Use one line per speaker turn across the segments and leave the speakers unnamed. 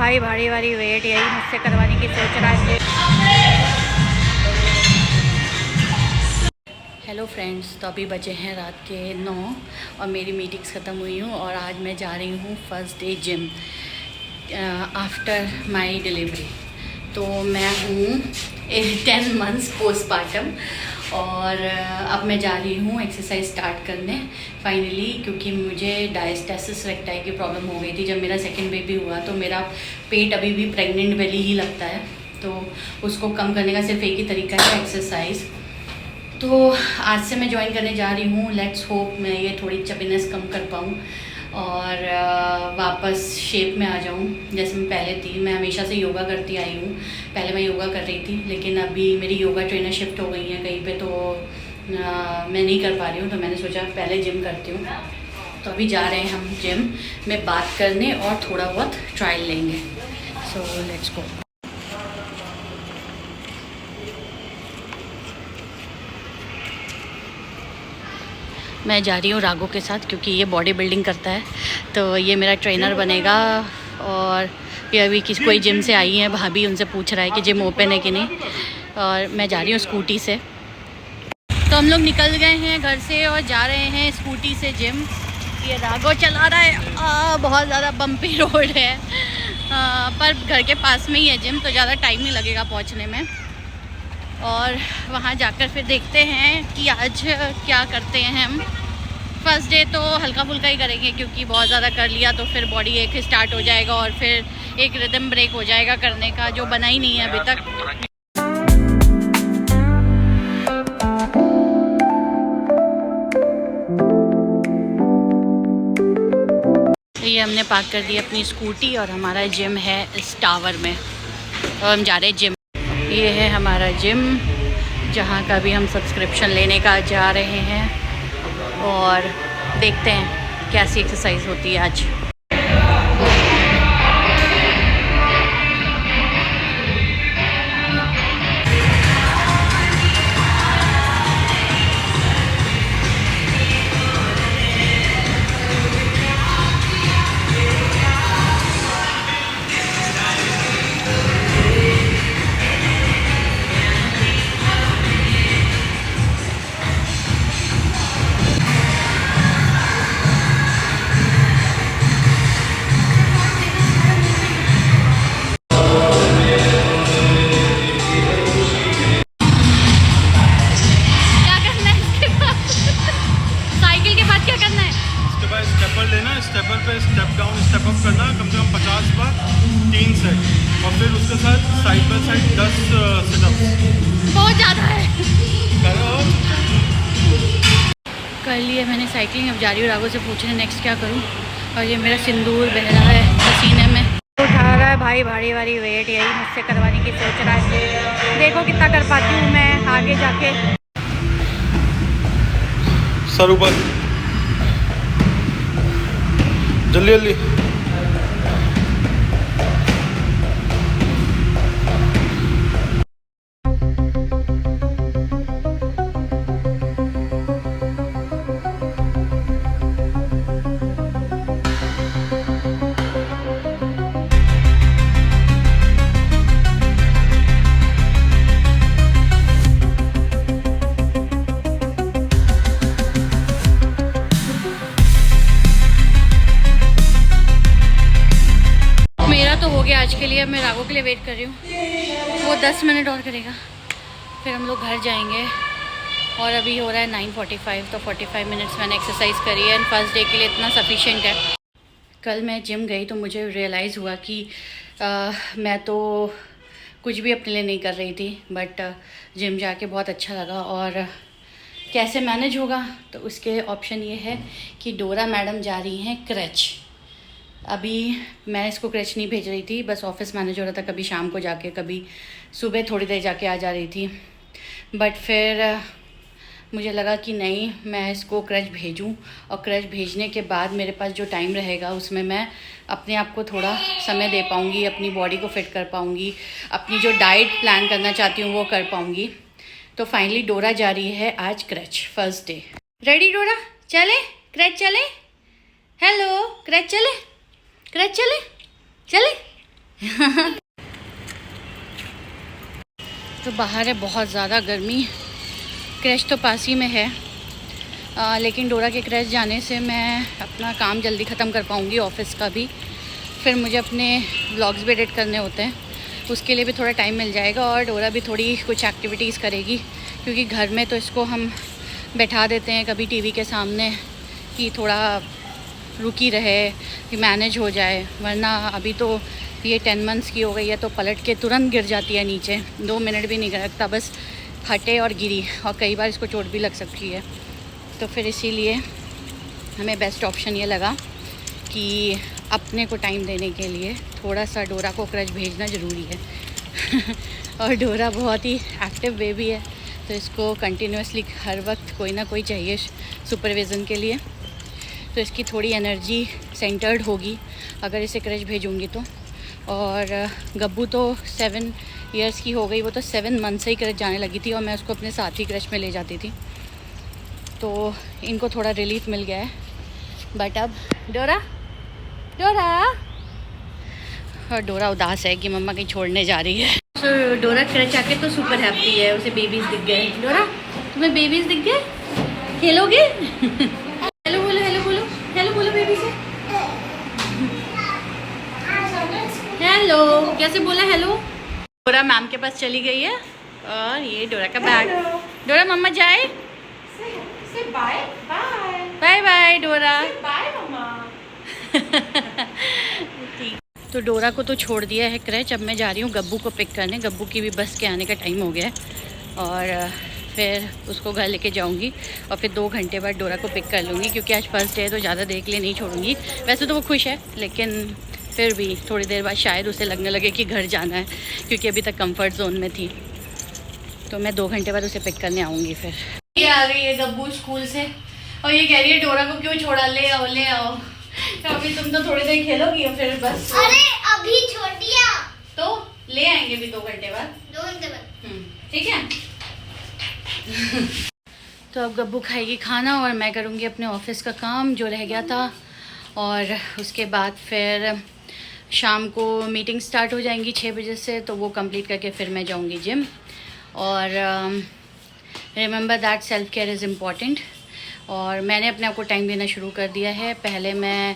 भाई भारी भारी वेट यही मुझसे करवाने की सोच रहा है। हेलो फ्रेंड्स, तो अभी बजे हैं रात के 9 और मेरी मीटिंग्स ख़त्म हुई हूँ और आज मैं जा रही हूँ first day gym after my delivery. तो मैं हूँ 10 मंथ्स पोस्टमार्टम और अब मैं जा रही हूँ एक्सरसाइज स्टार्ट करने फाइनली, क्योंकि मुझे डायस्टेसिस रेक्टाई की प्रॉब्लम हो गई थी। जब मेरा सेकंड बेबी हुआ तो मेरा पेट अभी भी प्रेग्नेंट बेली ही लगता है, तो उसको कम करने का सिर्फ एक ही तरीका है, एक्सरसाइज। तो आज से मैं ज्वाइन करने जा रही हूँ। लेट्स होप मैं ये थोड़ी चबीनेस कम कर पाऊँ और वापस शेप में आ जाऊँ जैसे मैं पहले थी। मैं हमेशा से योगा करती आई हूँ, पहले मैं योगा कर रही थी, लेकिन अभी मेरी योगा ट्रेनर शिफ्ट हो गई है कहीं पे, तो मैं नहीं कर पा रही हूँ। तो मैंने सोचा पहले जिम करती हूँ। तो अभी जा रहे हैं हम जिम में बात करने और थोड़ा बहुत ट्रायल लेंगे। So let's go. मैं जा रही हूँ राघव के साथ, क्योंकि ये बॉडी बिल्डिंग करता है, तो ये मेरा ट्रेनर बनेगा। और ये अभी कोई जिम से आई है भाभी, उनसे पूछ रहा है कि जिम ओपन है कि नहीं, और मैं जा रही हूँ स्कूटी से। तो हम लोग निकल गए हैं घर से और जा रहे हैं स्कूटी से जिम। ये राघव चला रहा है। बहुत ज़्यादा बम्पी रोड है, पर घर के पास में ही है जिम, तो ज़्यादा टाइम नहीं लगेगा पहुँचने में। और वहाँ जाकर फिर देखते हैं कि आज क्या करते हैं हम। फर्स्ट डे तो हल्का फुल्का ही करेंगे, क्योंकि बहुत ज़्यादा कर लिया तो फिर बॉडी एक स्टार्ट हो जाएगा और फिर एक रिदम ब्रेक हो जाएगा करने का, जो बना ही नहीं है अभी तक। ये हमने पार्क कर दी अपनी स्कूटी और हमारा जिम है इस टावर में, और हम जा रहे हैं जिम। ये है हमारा जिम, जहाँ का भी हम सब्सक्रिप्शन लेने का जा रहे हैं, और देखते हैं कैसी एक्सरसाइज होती है आज।
स्टेपर पे स्टेप डाउन स्टेप अप करना कम से कम 50 बार 3 सेट, और फिर उसके साथ साइड बाय साइड 10 सिटअप्स।
बहुत ज़्यादा है। कर लिए मैंने साइकिलिंग, अब जा रही हूँ राघव से पूछने नेक्स्ट क्या करूँ। और ये मेरा सिंदूर बह रहा है पसीने में। उठा रहा है भाई भारी भारी वेट, यही मुझसे करवाने की सोच रहा है। देखो कितना कर पाती हूँ मैं आगे जाके।
सर ऊपर, जल्दी जल्दी।
तो हो गया आज के लिए। मैं राघव के लिए वेट कर रही हूँ, वो 10 मिनट और करेगा, फिर हम लोग घर जाएंगे। और अभी हो रहा है 9:45, तो 45 मिनट्स मैंने एक्सरसाइज करी है, एंड फर्स्ट डे के लिए इतना सफिशिएंट है। कल मैं जिम गई तो मुझे रियलाइज़ हुआ कि मैं तो कुछ भी अपने लिए नहीं कर रही थी, बट जिम जाके बहुत अच्छा लगा। और कैसे मैनेज होगा, तो उसके ऑप्शन ये है कि डोरा मैडम जा रही हैं क्रच। अभी मैं इसको क्रच नहीं भेज रही थी, बस ऑफिस मैनेज हो रहा था, कभी शाम को जाके कभी सुबह थोड़ी देर जाके आ जा रही थी। बट फिर मुझे लगा कि नहीं, मैं इसको क्रच भेजूं, और क्रच भेजने के बाद मेरे पास जो टाइम रहेगा उसमें मैं अपने आप को थोड़ा समय दे पाऊँगी, अपनी बॉडी को फिट कर पाऊँगी, अपनी जो डाइट प्लान करना चाहती हूँ वो कर पाऊँगी। तो फाइनली डोरा जा रही है आज क्रच, फर्स्ट डे। रेडी डोरा, चले क्रच चले। हेलो क्रच चले, क्रच चले चले तो बाहर है बहुत ज़्यादा गर्मी। क्रैश तो पास ही में है, लेकिन डोरा के क्रैश जाने से मैं अपना काम जल्दी ख़त्म कर पाऊँगी, ऑफिस का भी। फिर मुझे अपने व्लॉग्स भी एडिट करने होते हैं, उसके लिए भी थोड़ा टाइम मिल जाएगा। और डोरा भी थोड़ी कुछ एक्टिविटीज़ करेगी, क्योंकि घर में तो इसको हम बैठा देते हैं कभी टीवी के सामने कि थोड़ा रुकी रहे, कि मैनेज हो जाए, वरना अभी तो ये 10 मंथ्स की हो गई है तो पलट के तुरंत गिर जाती है नीचे, 2 मिनट भी नहीं लगता, बस हटे और गिरी, और कई बार इसको चोट भी लग सकती है। तो फिर इसीलिए हमें बेस्ट ऑप्शन ये लगा कि अपने को टाइम देने के लिए थोड़ा सा डोरा को क्रच भेजना ज़रूरी है। और डोरा बहुत ही एक्टिव बेबी है, तो इसको कंटिन्यूसली हर वक्त कोई ना कोई चाहिए सुपरविज़न के लिए। तो इसकी थोड़ी एनर्जी सेंटर्ड होगी अगर इसे क्रच भेजूँगी तो। और गब्बू तो 7 इयर्स की हो गई, वो तो 7 मंथ से ही क्रच जाने लगी थी और मैं उसको अपने साथ ही क्रच में ले जाती थी, तो इनको थोड़ा रिलीफ मिल गया है। बट अब डोरा डोरा और डोरा उदास है कि मम्मा कहीं छोड़ने जा रही है। तो डोरा क्रच आके तो सुपर हैप्पी है, उसे बेबीज़ दिख गए। डोरा तुम्हें बेबीज़ दिख गए, खेलोगे? हेलो बोलो, हेलो बोलो, हेलो बोलो बेबी से। हेलो कैसे बोला हेलो? डोरा मैम के पास चली गई है और ये डोरा का बैग। डोरा मम्मा जाए,
बाय बाय
बाय बाय डोरा।
बाय मम्मा।
तो डोरा को तो छोड़ दिया है क्रच, अब मैं जा रही हूँ गब्बू को पिक करने। गब्बू की भी बस के आने का टाइम हो गया है और फिर उसको घर लेके जाऊँगी और फिर 2 घंटे बाद डोरा को पिक कर लूँगी, क्योंकि आज फर्स्ट डे है तो ज़्यादा देर के लिए नहीं छोड़ूंगी। वैसे तो वो खुश है, लेकिन फिर भी थोड़ी देर बाद शायद उसे लगने लगे कि घर जाना है, क्योंकि अभी तक कंफर्ट जोन में थी। तो मैं 2 घंटे बाद उसे पिक करने आऊँगी। फिर ये आ गई है गब्बू स्कूल से और ये कह रही है डोरा को क्यों छोड़ा, ले आओ ले आओ। तो अभी तुम तो थोड़ी देर खेलोगी और फिर बस।
अरे अभी छोटिया
तो ले आएंगे भी 2 घंटे बाद।
2 घंटे बाद
ठीक है। तो अब गब्बू खाएगी खाना और मैं करूँगी अपने ऑफिस का काम जो रह गया था, और उसके बाद फिर शाम को मीटिंग स्टार्ट हो जाएंगी 6 बजे से, तो वो कंप्लीट करके फिर मैं जाऊँगी जिम। और remember that self care is important. और मैंने अपने आप को टाइम देना शुरू कर दिया है। पहले मैं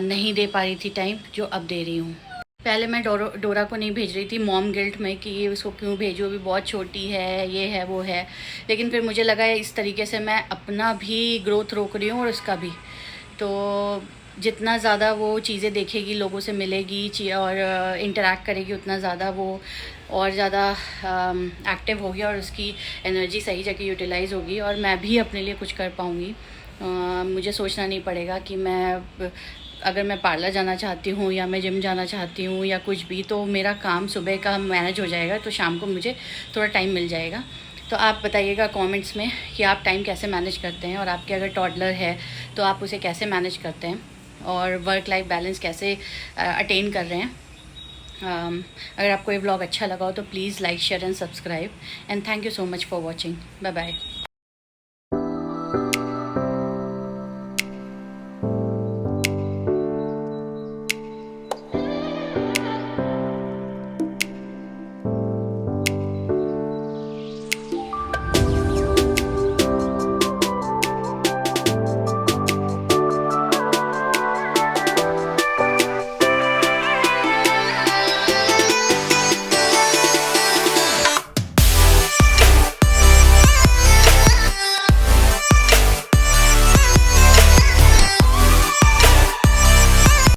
नहीं दे पा रही थी टाइम, जो अब दे रही हूँ। पहले मैं डोरा को नहीं भेज रही थी मॉम गिल्ट में कि ये उसको क्यों भेजूँ, अभी बहुत छोटी है, ये है वो है। लेकिन फिर मुझे लगा इस तरीके से मैं अपना भी ग्रोथ रोक रही हूँ और उसका भी। तो जितना ज़्यादा वो चीज़ें देखेगी, लोगों से मिलेगी और इंटरैक्ट करेगी, उतना ज़्यादा वो और ज़्यादा एक्टिव होगी और उसकी एनर्जी सही जगह यूटिलाइज़ होगी और मैं भी अपने लिए कुछ कर पाऊँगी। मुझे सोचना नहीं पड़ेगा कि अगर मैं पार्लर जाना चाहती हूँ या मैं जिम जाना चाहती हूँ या कुछ भी, तो मेरा काम सुबह का मैनेज हो जाएगा, तो शाम को मुझे थोड़ा टाइम मिल जाएगा। तो आप बताइएगा कमेंट्स में कि आप टाइम कैसे मैनेज करते हैं, और आपके अगर टॉडलर है तो आप उसे कैसे मैनेज करते हैं, और वर्क लाइफ बैलेंस कैसे अटेन कर रहे हैं। अगर आपको ये व्लॉग अच्छा लगा हो तो please like share and subscribe, and thank you so much for watching. Bye bye.